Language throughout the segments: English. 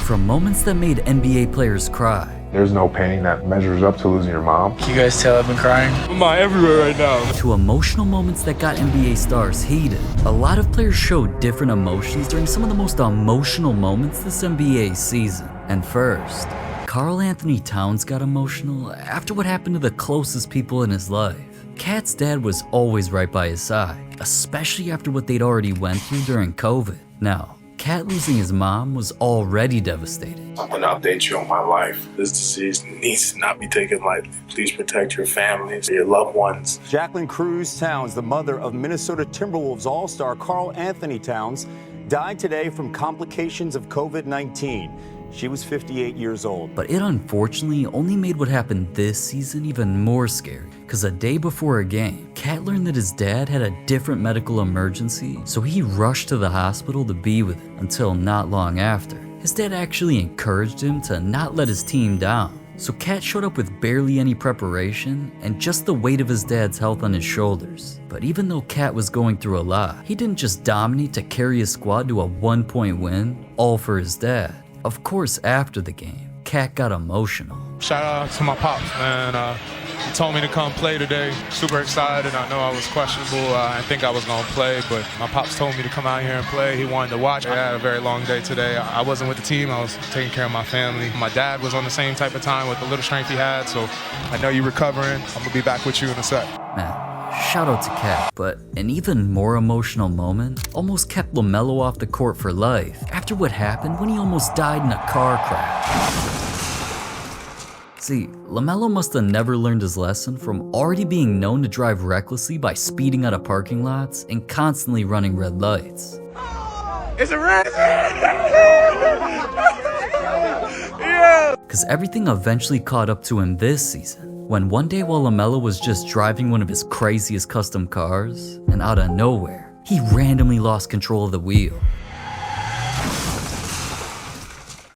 From moments that made NBA players cry. There's no pain that measures up to losing your mom. Can you guys tell I've been crying? My mom everywhere right now. To emotional moments that got NBA stars heated. A lot of players showed different emotions during some of the most emotional moments this NBA season. And first, Karl-Anthony Towns got emotional after what happened to the closest people in his life. Cat's dad was always right by his side, especially after what they'd already went through during COVID. Now, Cat losing his mom was already devastating. I'm gonna update you on my life. This disease needs to not be taken lightly. Please protect your families, your loved ones. Jacqueline Cruz Towns, the mother of Minnesota Timberwolves All-Star Karl-Anthony Towns, died today from complications of COVID-19. She was 58 years old. But it unfortunately only made what happened this season even more scary. Cause a day before a game, Cat learned that his dad had a different medical emergency, so he rushed to the hospital to be with him until not long after. His dad actually encouraged him to not let his team down. So Cat showed up with barely any preparation and just the weight of his dad's health on his shoulders. But even though Cat was going through a lot, he didn't just dominate to carry his squad to a 1-point win, all for his dad. Of course, after the game, Cat got emotional. Shout out to my pops, man. He told me to come play today. Super excited. I know I was questionable. I didn't think I was going to play, but my pops told me to come out here and play. He wanted to watch. I had a very long day today. I wasn't with the team. I was taking care of my family. My dad was on the same type of time with the little strength he had, so I know you're recovering. I'm going to be back with you in a sec. Man, shout out to Cat, but an even more emotional moment almost kept LaMelo off the court for life after what happened when he almost died in a car crash. See, LaMelo must have never learned his lesson from already being known to drive recklessly by speeding out of parking lots and constantly running red lights. It's a red! Cause everything eventually caught up to him this season, when one day while LaMelo was just driving one of his craziest custom cars, and out of nowhere, he randomly lost control of the wheel.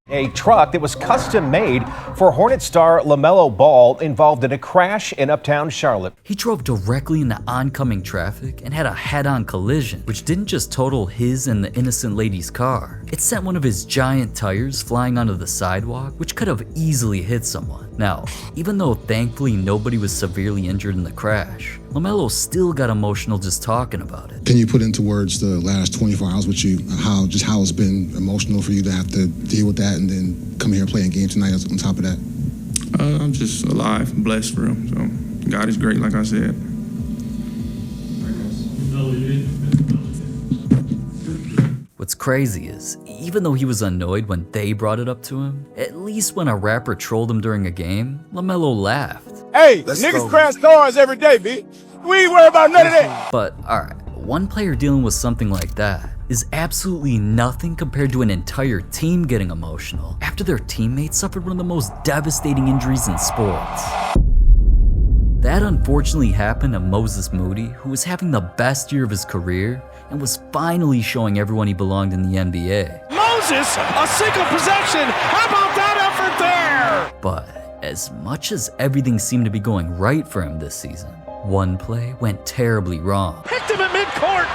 A truck that was custom made for Hornet star LaMelo Ball involved in a crash in uptown Charlotte. He drove directly into oncoming traffic and had a head-on collision, which didn't just total his and the innocent lady's car. It sent one of his giant tires flying onto the sidewalk, which could have easily hit someone. Now, even though thankfully nobody was severely injured in the crash, LaMelo still got emotional just talking about it. Can you put into words the last 24 hours with you, how it's been emotional for you to have to deal with that and then come here and play a game tonight on top of that? I'm just alive, blessed for real. So God is great, like I said. What's crazy is, even though he was annoyed when they brought it up to him, at least when a rapper trolled him during a game, LaMelo laughed. Hey, niggas crash cars every day, B. We ain't worried about none of that. But alright, one player dealing with something like that is absolutely nothing compared to an entire team getting emotional after their teammates suffered one of the most devastating injuries in sports. That unfortunately happened to Moses Moody, who was having the best year of his career and was finally showing everyone he belonged in the NBA. Moses, a single possession. How about that effort there? But as much as everything seemed to be going right for him this season, one play went terribly wrong. Picked him at midcourt.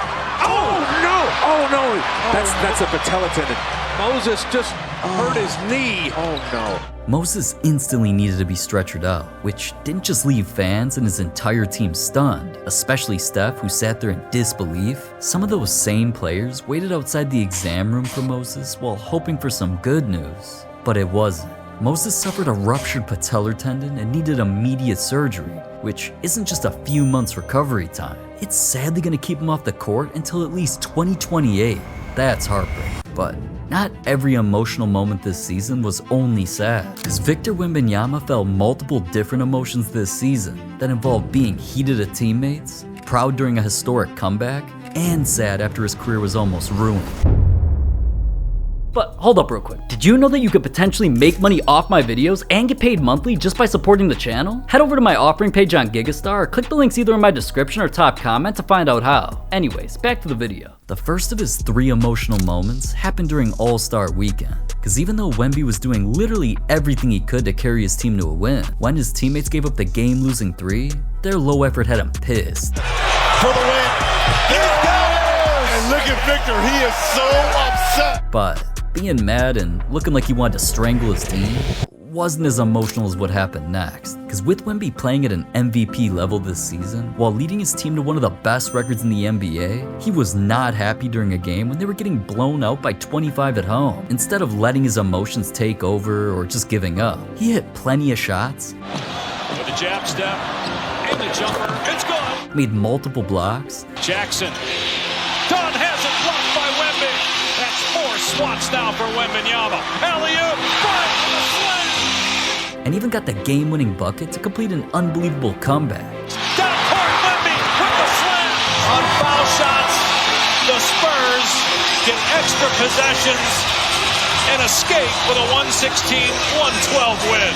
Oh no! Oh no! That's a patella tendon. Moses just hurt his knee. Oh no! Moses instantly needed to be stretchered out, which didn't just leave fans and his entire team stunned, especially Steph, who sat there in disbelief. Some of those same players waited outside the exam room for Moses while hoping for some good news, but it wasn't. Moses suffered a ruptured patellar tendon and needed immediate surgery, which isn't just a few months recovery time. It's sadly gonna keep him off the court until at least 2028. That's heartbreaking. But not every emotional moment this season was only sad, because Victor Wembanyama felt multiple different emotions this season that involved being heated at teammates, proud during a historic comeback, and sad after his career was almost ruined. But hold up real quick, did you know that you could potentially make money off my videos and get paid monthly just by supporting the channel? Head over to my offering page on Gigastar or click the links either in my description or top comment to find out how. Anyways, back to the video. The first of his 3 emotional moments happened during All-Star Weekend, because even though Wemby was doing literally everything he could to carry his team to a win, when his teammates gave up the game-losing 3, their low effort had him pissed. For the win. Here it goes! And look at Victor, he is so upset. But being mad and looking like he wanted to strangle his team wasn't as emotional as what happened next. Because with Wemby playing at an MVP level this season, while leading his team to one of the best records in the NBA, he was not happy during a game when they were getting blown out by 25 at home. Instead of letting his emotions take over or just giving up, he hit plenty of shots, with a jab step, and the jumper, it's good. Made multiple blocks, Jackson, Dunn has it blocked by Wemby. That's 4 swats now for Wembanyama. Alley-oop, right on the slam. and even got the game-winning bucket to complete an unbelievable comeback. Down court, Wemby with the slam. On foul shots, the Spurs get extra possessions and escape with a 116-112 win.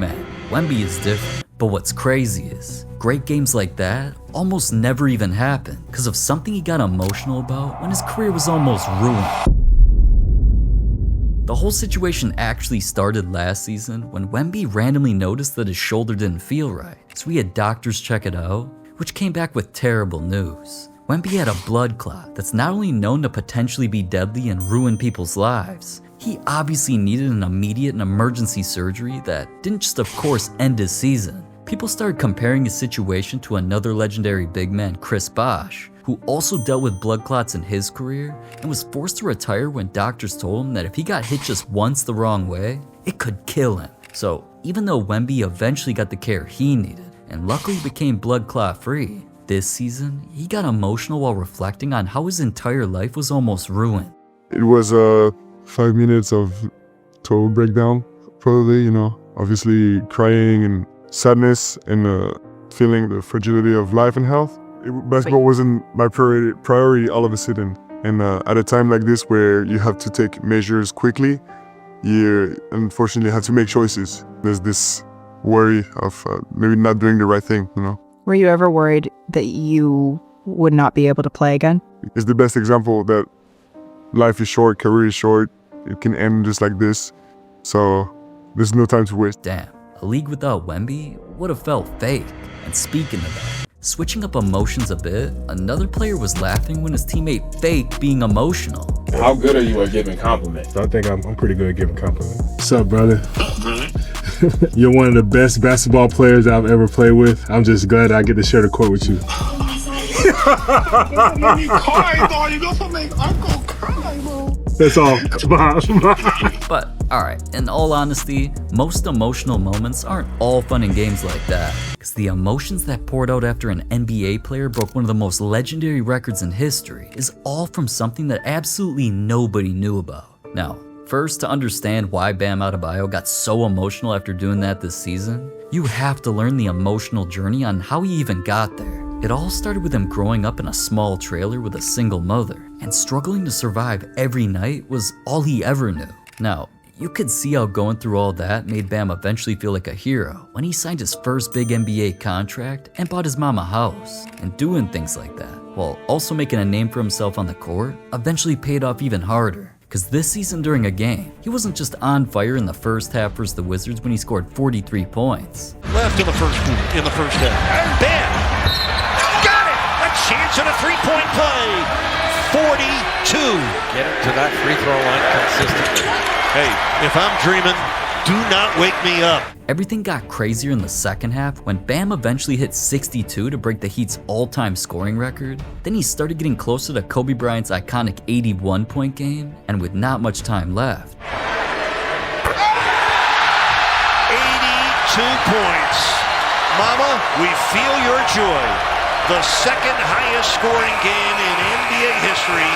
Man, Wemby is different. But what's crazy is, great games like that almost never even happen because of something he got emotional about when his career was almost ruined. The whole situation actually started last season when Wemby randomly noticed that his shoulder didn't feel right, so he had doctors check it out, which came back with terrible news. Wemby had a blood clot that's not only known to potentially be deadly and ruin people's lives, he obviously needed an immediate and emergency surgery that didn't just of course end his season. People started comparing his situation to another legendary big man, Chris Bosh, who also dealt with blood clots in his career and was forced to retire when doctors told him that if he got hit just once the wrong way, it could kill him. So even though Wemby eventually got the care he needed and luckily became blood clot free, this season he got emotional while reflecting on how his entire life was almost ruined. It was 5 minutes of total breakdown, probably, obviously crying and sadness and feeling the fragility of life and health. Basketball wasn't my priority all of a sudden. And at a time like this where you have to take measures quickly, you unfortunately have to make choices. There's this worry of maybe not doing the right thing, Were you ever worried that you would not be able to play again? It's the best example that life is short, career is short. It can end just like this. So there's no time to waste. Damn, a league without Wemby would have felt fake. And speaking of that, switching up emotions a bit, another player was laughing when his teammate faked being emotional. How good are you at giving compliments? I think I'm pretty good at giving compliments. What's up, brother? You're one of the best basketball players I've ever played with. I'm just glad I get to share the court with you. That's all. But alright, in all honesty, most emotional moments aren't all fun and games like that. Because the emotions that poured out after an NBA player broke one of the most legendary records in history is all from something that absolutely nobody knew about. Now, first, to understand why Bam Adebayo got so emotional after doing that this season, you have to learn the emotional journey on how he even got there. It all started with him growing up in a small trailer with a single mother, and struggling to survive every night was all he ever knew. Now, you could see how going through all that made Bam eventually feel like a hero when he signed his first big NBA contract and bought his mom a house. And doing things like that, while also making a name for himself on the court, eventually paid off even harder. Because this season during a game, he wasn't just on fire in the first half versus the Wizards when he scored 43 points. Left in the first half. And Bam! Got it! A chance at a three-point play. 42. Get him to that free throw line consistently. Hey, if I'm dreaming, do not wake me up. Everything got crazier in the second half when Bam eventually hit 62 to break the Heat's all-time scoring record. Then he started getting closer to Kobe Bryant's iconic 81-point game, and with not much time left, 82 points. Mama, we feel your joy. The second highest scoring game in NBA history.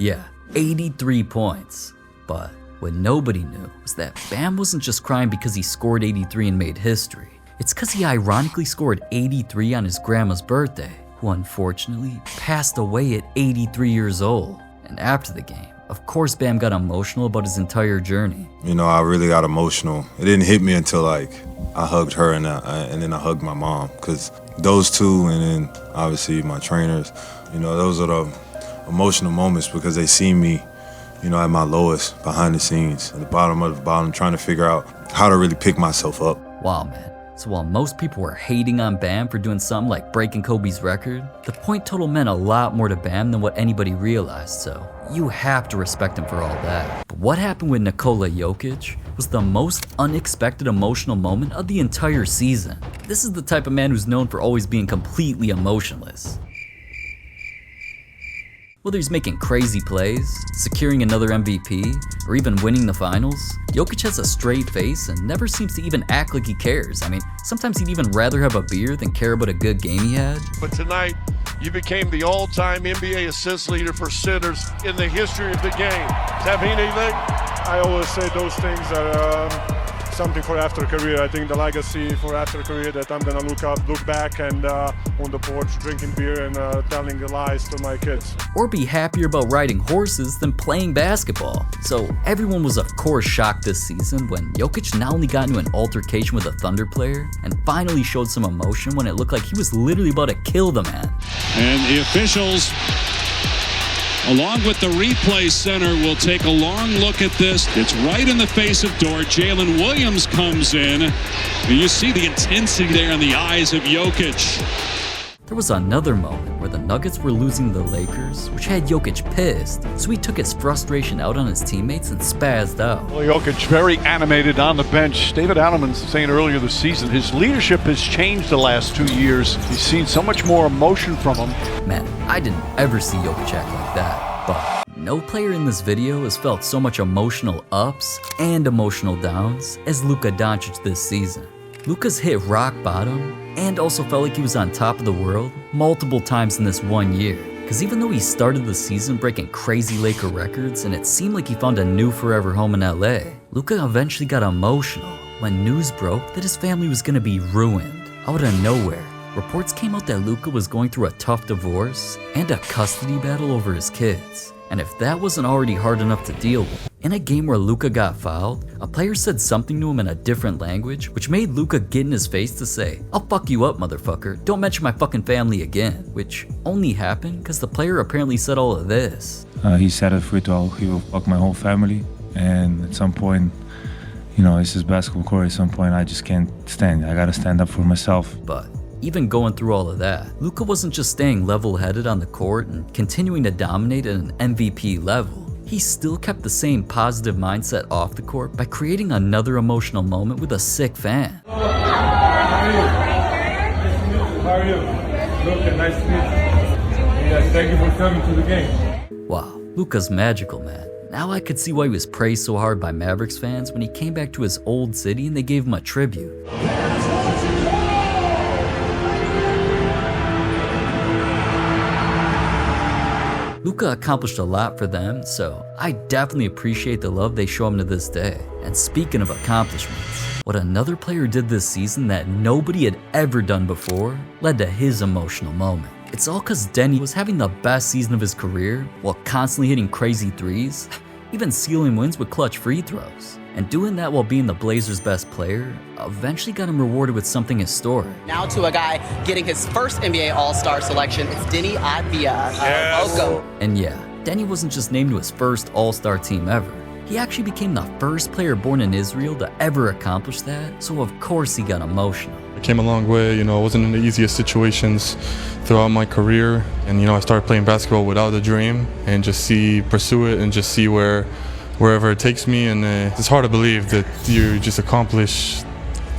yeah, 83 points. But what nobody knew was that Bam wasn't just crying because he scored 83 and made history. It's because he ironically scored 83 on his grandma's birthday, who unfortunately passed away at 83 years old. And after the game, of course Bam got emotional about his entire journey. I really got emotional. It didn't hit me until I hugged her and then I hugged my mom. Because those two and then obviously my trainers, those are the emotional moments because they see me, at my lowest, behind the scenes, at the bottom of the bottom, trying to figure out how to really pick myself up. Wow, man. So while most people were hating on Bam for doing something like breaking Kobe's record, the point total meant a lot more to Bam than what anybody realized, so you have to respect him for all that. But what happened with Nikola Jokic was the most unexpected emotional moment of the entire season. This is the type of man who's known for always being completely emotionless. Whether he's making crazy plays, securing another MVP, or even winning the finals, Jokic has a straight face and never seems to even act like he cares. I mean, sometimes he'd even rather have a beer than care about a good game he had. But tonight, you became the all-time NBA assist leader for sitters in the history of the game. Does that mean anything? I always say those things are something for after career. I think the legacy for after career that I'm gonna look back and on the porch drinking beer and telling the lies to my kids. Or be happier about riding horses than playing basketball. So everyone was of course shocked this season when Jokic not only got into an altercation with a Thunder player and finally showed some emotion when it looked like he was literally about to kill the man. And the officials, along with the replay center, will take a long look at this. It's right in the face of Dort. Jalen Williams comes in. And you see the intensity there in the eyes of Jokic. There was another moment where the Nuggets were losing the Lakers, which had Jokic pissed, so he took his frustration out on his teammates and spazzed out. Well, Jokic very animated on the bench. David Adelman saying earlier this season, his leadership has changed the last 2 years. He's seen so much more emotion from him. Man, I didn't ever see Jokic act like that, but no player in this video has felt so much emotional ups and emotional downs as Luka Doncic this season. Luka's hit rock bottom and also felt like he was on top of the world multiple times in this 1 year. Cause even though he started the season breaking crazy Laker records and it seemed like he found a new forever home in LA, Luka eventually got emotional when news broke that his family was gonna be ruined. Out of nowhere, reports came out that Luka was going through a tough divorce and a custody battle over his kids. And if that wasn't already hard enough to deal with, in a game where Luka got fouled, a player said something to him in a different language, which made Luka get in his face to say, "I'll fuck you up, motherfucker. Don't mention my fucking family again," which only happened because the player apparently said all of this. He said at free throw he will fuck my whole family, and at some point, you know, it's his basketball court. At some point, I just can't stand. I gotta stand up for myself. But even going through all of that, Luka wasn't just staying level-headed on the court and continuing to dominate at an MVP level. He still kept the same positive mindset off the court by creating another emotional moment with a sick fan. How are you? Luka, nice to meet you. Yes, thank you for coming to the game. Wow, Luka's magical, man. Now I could see why he was praised so hard by Mavericks fans when he came back to his old city and they gave him a tribute. Luka accomplished a lot for them, so I definitely appreciate the love they show him to this day. And speaking of accomplishments, what another player did this season that nobody had ever done before led to his emotional moment. It's all cause Deni was having the best season of his career while constantly hitting crazy threes, even sealing wins with clutch free throws. And doing that while being the Blazers' best player eventually got him rewarded with something historic. Now to a guy getting his first NBA All-Star selection, it's Deni Avdija. Welcome. And yeah, Deni wasn't just named to his first All-Star team ever. He actually became the first player born in Israel to ever accomplish that, so of course he got emotional. I came a long way, you know, I wasn't in the easiest situations throughout my career. And, you know, I started playing basketball without a dream and just pursue it and just see wherever it takes me. And it's hard to believe that you just accomplish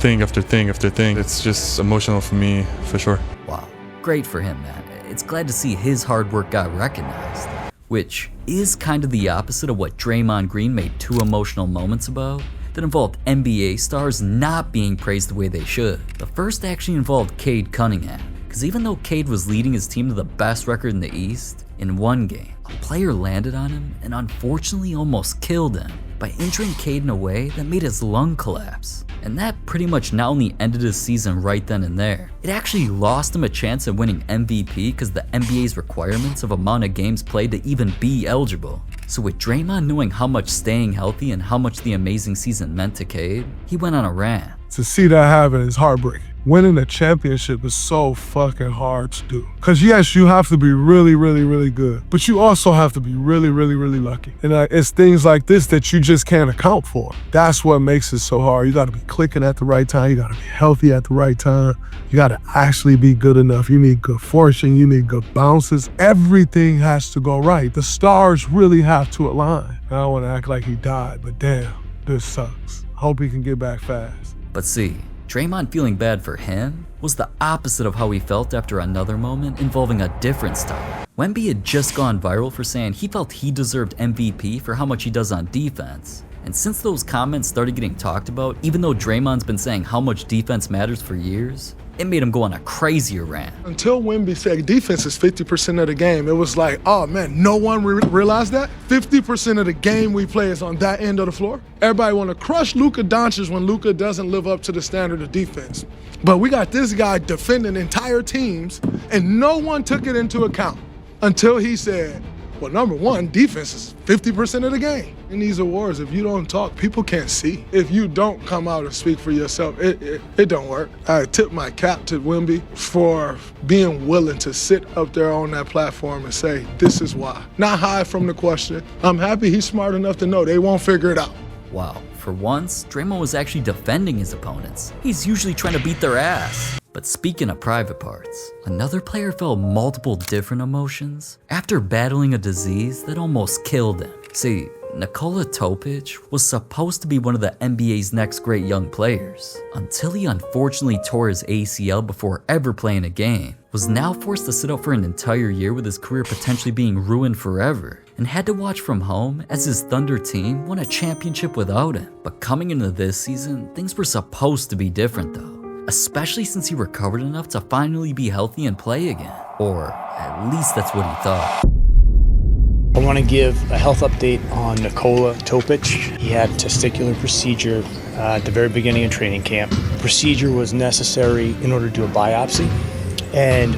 thing after thing after thing. It's just emotional for me, for sure. Wow, great for him, man. It's glad to see his hard work got recognized. Which is kind of the opposite of what Draymond Green made 2 emotional moments about that involved NBA stars not being praised the way they should. The first actually involved Cade Cunningham, because even though Cade was leading his team to the best record in the East, in one game, a player landed on him and unfortunately almost killed him by injuring Cade in a way that made his lung collapse. And that pretty much not only ended his season right then and there, it actually lost him a chance at winning MVP because the NBA's requirements of amount of games played to even be eligible. So with Draymond knowing how much staying healthy and how much the amazing season meant to Cade, he went on a rant. To see that happen is heartbreaking. Winning a championship is so fucking hard to do. Because yes, you have to be really, really, really good. But you also have to be really, really, really lucky. And it's things like this that you just can't account for. That's what makes it so hard. You got to be clicking at the right time. You got to be healthy at the right time. You got to actually be good enough. You need good fortune. You need good bounces. Everything has to go right. The stars really have to align. I don't want to act like he died, but damn, this sucks. Hope he can get back fast. But see, Draymond feeling bad for him was the opposite of how he felt after another moment involving a different star. Wemby had just gone viral for saying he felt he deserved MVP for how much he does on defense. And since those comments started getting talked about, even though Draymond's been saying how much defense matters for years, it made him go on a crazier rant. Until Wemby said defense is 50% of the game, it was like, oh man, no one realized that? 50% of the game we play is on that end of the floor? Everybody want to crush Luka Doncic when Luka doesn't live up to the standard of defense. But we got this guy defending entire teams, and no one took it into account until he said, well, number one, defense is 50% of the game. In these awards, if you don't talk, people can't see. If you don't come out and speak for yourself, it don't work. I tip my cap to Wemby for being willing to sit up there on that platform and say, this is why. Not hide from the question. I'm happy he's smart enough to know they won't figure it out. Wow, for once, Draymond was actually defending his opponents. He's usually trying to beat their ass. But speaking of private parts, another player felt multiple different emotions after battling a disease that almost killed him. See, Nikola Topic was supposed to be one of the NBA's next great young players, until he unfortunately tore his ACL before ever playing a game, was now forced to sit out for an entire year with his career potentially being ruined forever, and had to watch from home as his Thunder team won a championship without him. But coming into this season, things were supposed to be different though. Especially since he recovered enough to finally be healthy and play again. Or at least that's what he thought. I want to give a health update on Nikola Topic. He had a testicular procedure at the very beginning of training camp. The procedure was necessary in order to do a biopsy, and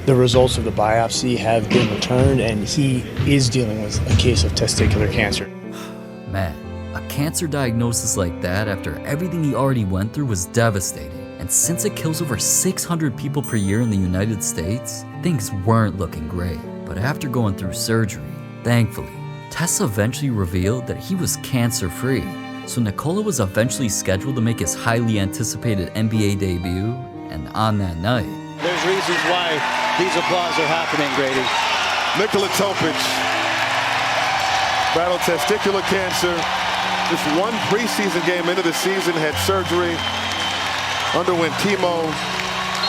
the results of the biopsy have been returned, and he is dealing with a case of testicular cancer. Man, a cancer diagnosis like that after everything he already went through was devastating. And since it kills over 600 people per year in the United States, things weren't looking great. But after going through surgery, thankfully, tests eventually revealed that he was cancer-free. So Nikola was eventually scheduled to make his highly anticipated NBA debut, and on that night, there's reasons why these applause are happening, Grady. Nikola Topic battled testicular cancer. Just one preseason game into the season, had surgery, underwent chemo,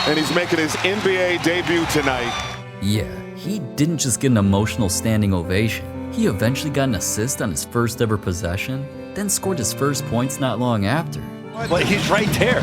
and he's making his NBA debut tonight. Yeah, he didn't just get an emotional standing ovation. He eventually got an assist on his first ever possession, then scored his first points not long after. But he's right there.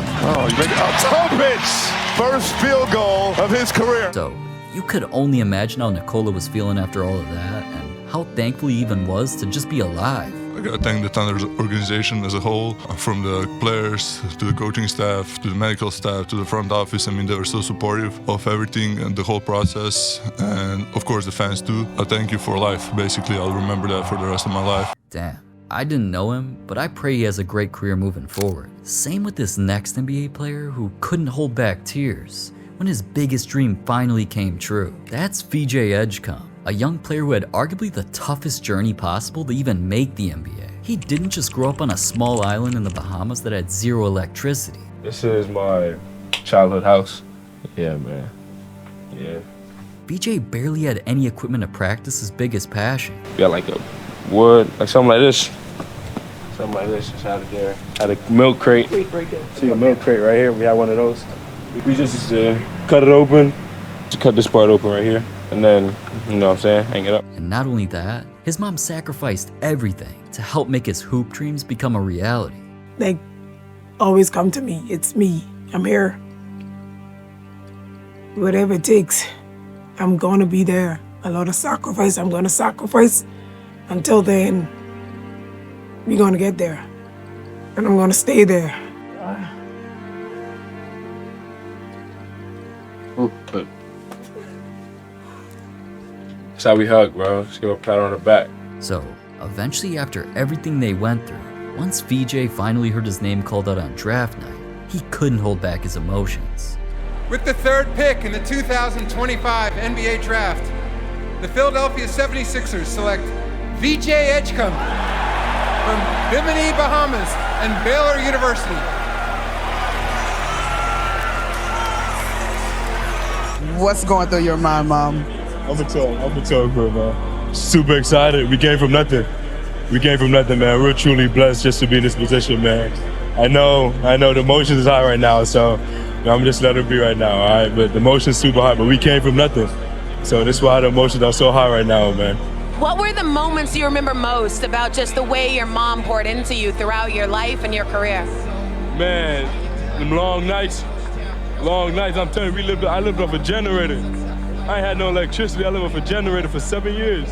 Topic's first field goal of his career. So, you could only imagine how Nikola was feeling after all of that, and how thankful he even was to just be alive. I gotta thank the Thunder organization as a whole, from the players to the coaching staff to the medical staff to the front office. I mean, they were so supportive of everything and the whole process, and of course the fans too. I thank you for life. Basically, I'll remember that for the rest of my life. Damn, I didn't know him, but I pray he has a great career moving forward. Same with this next NBA player who couldn't hold back tears when his biggest dream finally came true. That's VJ Edgecombe, a young player who had arguably the toughest journey possible to even make the NBA. He didn't just grow up on a small island in the Bahamas that had zero electricity. This is my childhood house. Yeah, man. Yeah. VJ barely had any equipment to practice his biggest passion. We got like a wood, like something like this. Something like this, just out of there. Had a milk crate. See a milk crate right here? We had one of those. We just used to cut it open, to cut this part open right here. And then, you know what I'm saying, hang it up. And not only that, his mom sacrificed everything to help make his hoop dreams become a reality. They always come to me. It's me. I'm here. Whatever it takes, I'm going to be there. A lot of sacrifice. I'm going to sacrifice. Until then, we're going to get there. And I'm going to stay there. But that's how we hug, bro. Just give a pat on the back. So, eventually after everything they went through, once VJ finally heard his name called out on draft night, he couldn't hold back his emotions. With the 3rd pick in the 2025 NBA Draft, the Philadelphia 76ers select VJ Edgecombe from Bimini, Bahamas and Baylor University. What's going through your mind, Mom? I'm a talk, man. Super excited. We came from nothing. Man. We're truly blessed just to be in this position, man. I know the emotions is high right now, so I'm just letting it be right now, all right? But the emotion's super high, but we came from nothing. So that's why the emotions are so high right now, man. What were the moments you remember most about just the way your mom poured into you throughout your life and your career? Man, them long nights, I'm telling you, I lived off a generator. I ain't had no electricity, I lived off a generator for 7 years.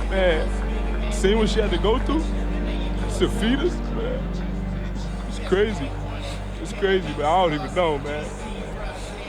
Man, seeing what she had to go through to feed us, man, it's crazy. It's crazy, but I don't even know, man.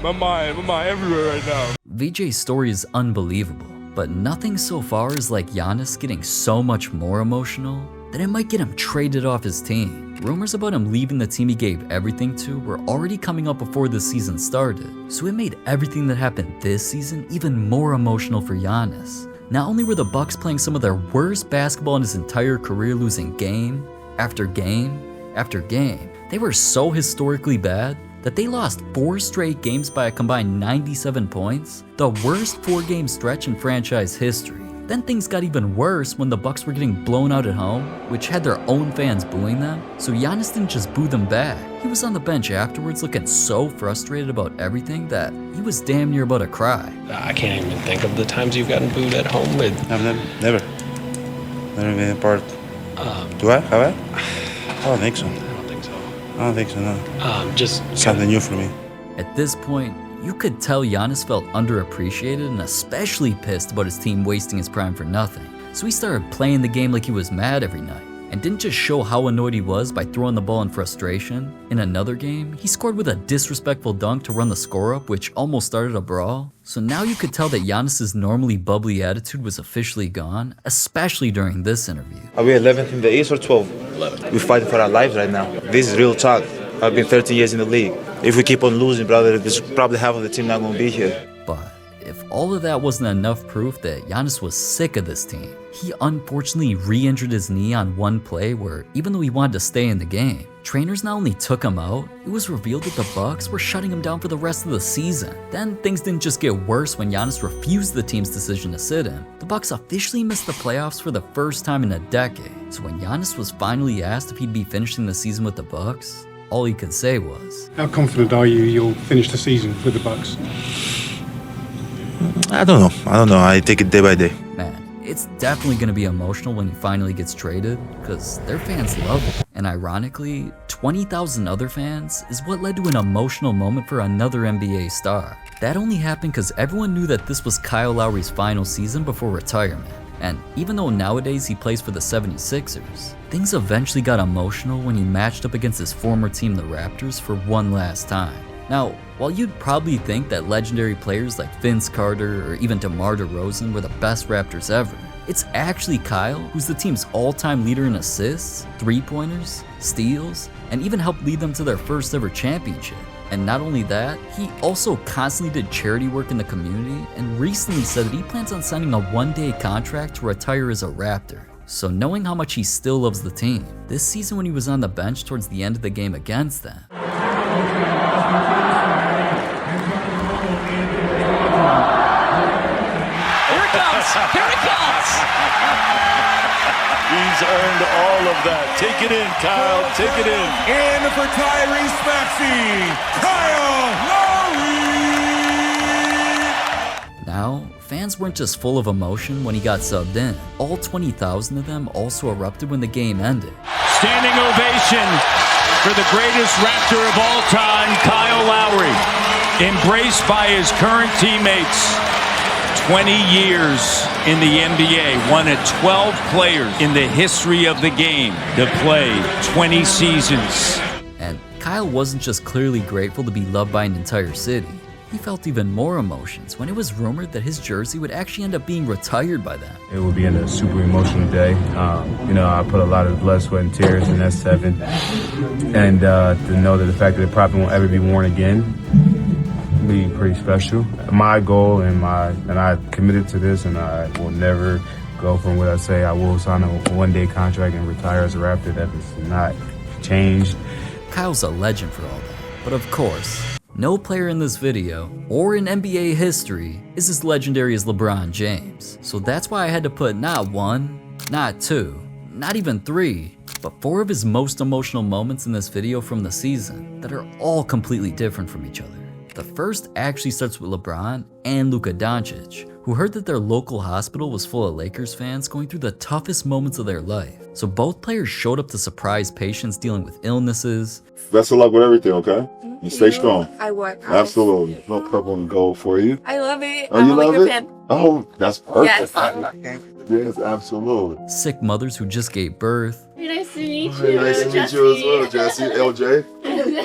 My mind everywhere right now. VJ's story is unbelievable, but nothing so far is like Giannis getting so much more emotional that it might get him traded off his team. Rumors about him leaving the team he gave everything to were already coming up before the season started, so it made everything that happened this season even more emotional for Giannis. Not only were the Bucks playing some of their worst basketball in his entire career, losing game after game after game, they were so historically bad that they lost 4 straight games by a combined 97 points, the worst 4-game stretch in franchise history. Then things got even worse when the Bucks were getting blown out at home, which had their own fans booing them, so Giannis didn't just boo them back. He was on the bench afterwards looking so frustrated about everything that he was damn near about to cry. I can't even think of the times you've gotten booed at home with. I've never been a part. Do I? Have I? I don't think so. I don't think so, no. Just something new for me. At this point, you could tell Giannis felt underappreciated and especially pissed about his team wasting his prime for nothing. So he started playing the game like he was mad every night, and didn't just show how annoyed he was by throwing the ball in frustration. In another game, he scored with a disrespectful dunk to run the score up, which almost started a brawl. So now you could tell that Giannis's normally bubbly attitude was officially gone, especially during this interview. Are we 11th in the East or 12th? 11th. We're fighting for our lives right now. This is real talk. I've been 13 years in the league. If we keep on losing, brother, there's probably half of the team not going to be here. But if all of that wasn't enough proof that Giannis was sick of this team, he unfortunately re-injured his knee on one play where, even though he wanted to stay in the game, trainers not only took him out, it was revealed that the Bucks were shutting him down for the rest of the season. Then things didn't just get worse when Giannis refused the team's decision to sit him. The Bucks officially missed the playoffs for the first time in a decade. So when Giannis was finally asked if he'd be finishing the season with the Bucks, all he could say was, "How confident are you you'll finish the season with the Bucks?" I don't know. I take it day by day. Man, it's definitely going to be emotional when he finally gets traded, because their fans love him. And ironically, 20,000 other fans is what led to an emotional moment for another NBA star. That only happened because everyone knew that this was Kyle Lowry's final season before retirement. And even though nowadays he plays for the 76ers, things eventually got emotional when he matched up against his former team, the Raptors, for one last time. Now, while you'd probably think that legendary players like Vince Carter or even DeMar DeRozan were the best Raptors ever, it's actually Kyle who's the team's all-time leader in assists, three-pointers, steals, and even helped lead them to their first ever championship. And not only that, he also constantly did charity work in the community and recently said that he plans on signing a one-day contract to retire as a Raptor. So knowing how much he still loves the team, this season when he was on the bench towards the end of the game against them, Here it comes! He's earned all of that. Take it in, Kyle. Take it in. And for Tyrese Maxey, Kyle Lowry! Now, fans weren't just full of emotion when he got subbed in. All 20,000 of them also erupted when the game ended. Standing ovation for the greatest Raptor of all time, Kyle Lowry, embraced by his current teammates. 20 years in the NBA, one of 12 players in the history of the game to play 20 seasons. And Kyle wasn't just clearly grateful to be loved by an entire city. he felt even more emotions when it was rumored that his jersey would actually end up being retired by them. It will be a super emotional day. I put a lot of blood, sweat, and tears in that 7. And to know that the fact that it probably won't ever be worn again will be pretty special. My goal and I committed to this, and I will never go from what I say. I will sign a one-day contract and retire as a Raptor. That has not changed. Kyle's a legend for all that. But of course, no player in this video, or in NBA history, is as legendary as LeBron James. So that's why I had to put not 1, not 2, not even 3, but 4 of his most emotional moments in this video from the season that are all completely different from each other. The first actually starts with LeBron and Luka Doncic, who heard that their local hospital was full of Lakers fans going through the toughest moments of their life. So both players showed up to surprise patients dealing with illnesses. Best of luck with everything, okay? You stay strong. I work. Absolutely. No purple and gold for you. I love it. Oh, I'm you a love Laker it? fan. Oh, that's perfect. Yes. Yes, absolutely. Sick mothers who just gave birth. Very nice to meet you. Hey, nice to meet you as well, Jesse. LJ.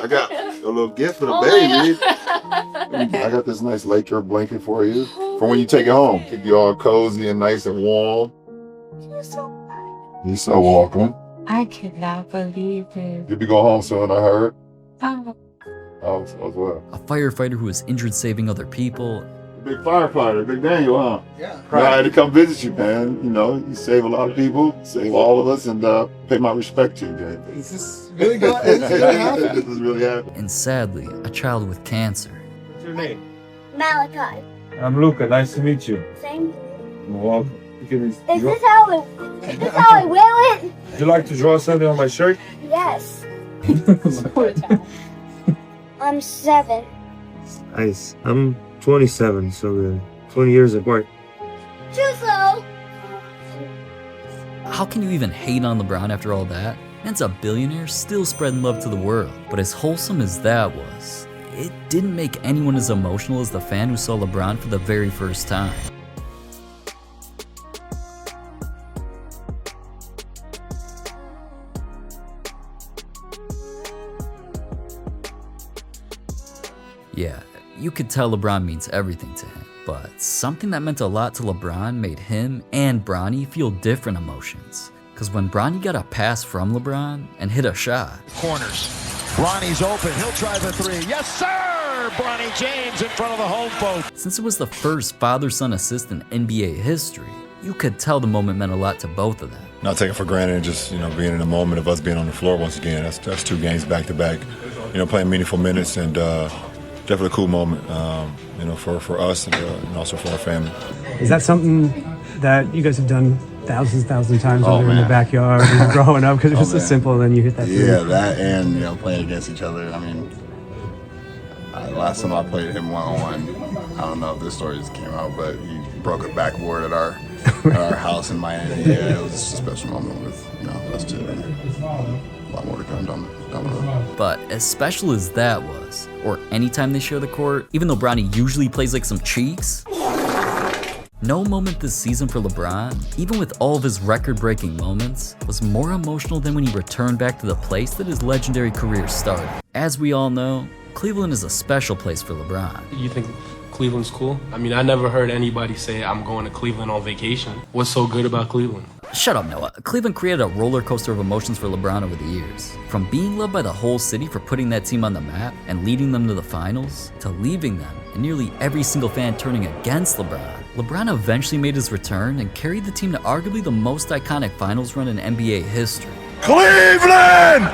I got a little gift for the baby. I got this nice Laker blanket for you for when you take it home. Keep you all cozy and nice and warm. You're so You're so welcome. I cannot believe it. You'll be going home soon, I heard. Oh. Oh, as well. A firefighter who was injured saving other people. Big firefighter, Big Daniel, huh? Yeah. I had to come visit you, man. You know, you save a lot of people, save all of us, and pay my respect to you, Jay. Is this really going to happen? This is really happening. And sadly, a child with cancer. What's your name? Malachi. I'm Luka. Nice to meet you. Same. You're welcome. Is this how I wear it? Would you like to draw something on my shirt? Yes. I'm 7. Nice. I'm 27, so 20 years at work. Too slow. How can you even hate on LeBron after all that? Man's a billionaire still spreading love to the world. But as wholesome as that was, it didn't make anyone as emotional as the fan who saw LeBron for the very first time. Yeah, you could tell LeBron means everything to him, but something that meant a lot to LeBron made him and Bronny feel different emotions. Cause when Bronny got a pass from LeBron and hit a shot. Corners. Bronny's open. He'll try the 3. Yes, sir! Bronny James in front of the home folks. Since it was the first father-son assist in NBA history, you could tell the moment meant a lot to both of them. Not taking for granted and just, being in the moment of us being on the floor once again. That's 2 games back to back. Playing meaningful minutes and definitely a cool moment, for us and also for our family. Is that something that you guys have done thousands of times when you're in the backyard and growing up? Because it's just so simple, and then you hit that. Yeah, that and playing against each other. I mean, last time I played him one-on-one, I don't know if this story just came out, but he broke a backboard at our house in Miami. Yeah, it was just a special moment with us two. A lot more to come down the road. But as special as that was, or anytime they share the court, even though Bronny usually plays like some cheeks, no moment this season for LeBron, even with all of his record-breaking moments, was more emotional than when he returned back to the place that his legendary career started. As we all know, Cleveland is a special place for LeBron. You think Cleveland's cool? I mean, I never heard anybody say I'm going to Cleveland on vacation. What's so good about Cleveland? Shut up, Noah. Cleveland created a roller coaster of emotions for LeBron over the years. From being loved by the whole city for putting that team on the map and leading them to the finals, to leaving them and nearly every single fan turning against LeBron. LeBron eventually made his return and carried the team to arguably the most iconic finals run in NBA history. Cleveland!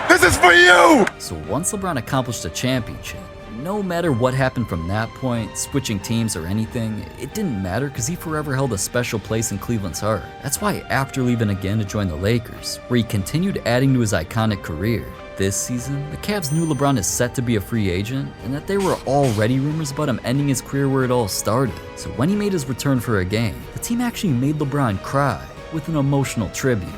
This is for you! So once LeBron accomplished a championship, no matter what happened from that point, switching teams or anything, it didn't matter because he forever held a special place in Cleveland's heart. That's why after leaving again to join the Lakers, where he continued adding to his iconic career, this season, the Cavs knew LeBron is set to be a free agent and that there were already rumors about him ending his career where it all started. So when he made his return for a game, the team actually made LeBron cry with an emotional tribute.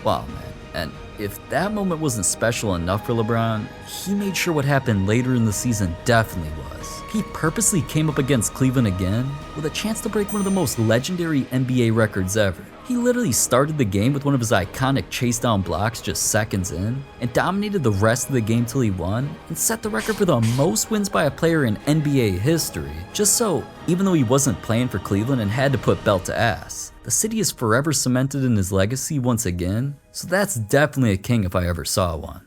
Wow, man. And if that moment wasn't special enough for LeBron, he made sure what happened later in the season definitely was. He purposely came up against Cleveland again with a chance to break one of the most legendary NBA records ever. He He literally started the game with one of his iconic chase down blocks just seconds in, and dominated the rest of the game till he won, and set the record for the most wins by a player in NBA history. Just so, even though he wasn't playing for Cleveland and had to put belt to ass, the city is forever cemented in his legacy once again, so that's definitely a king if I ever saw one.